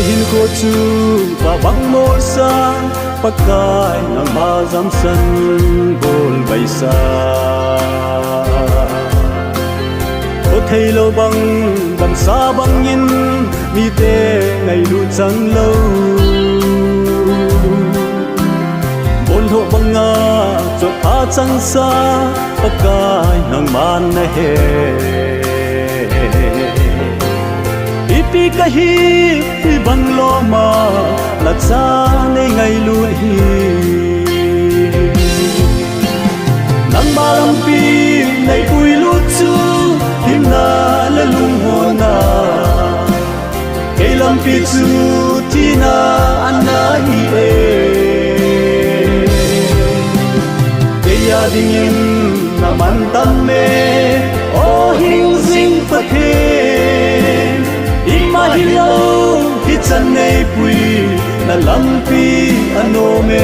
hin ko chu ba bang mo sa pakai nang ma zam san bol bai sa o thei lo bang gam sa bang in mi te ngai lu chang lo bol ho bang nga chot a chang sa pakai nang man na he ipi kahi bang lo ma la cha nei ngai lu hi nang balam pi nei pui lu chu him na la lung ho na ke lam pi chu ti na an na hi e ke ya ding in na man tam me o hing sing pa the ima hi lo hi chan nei pui na lam pi ano me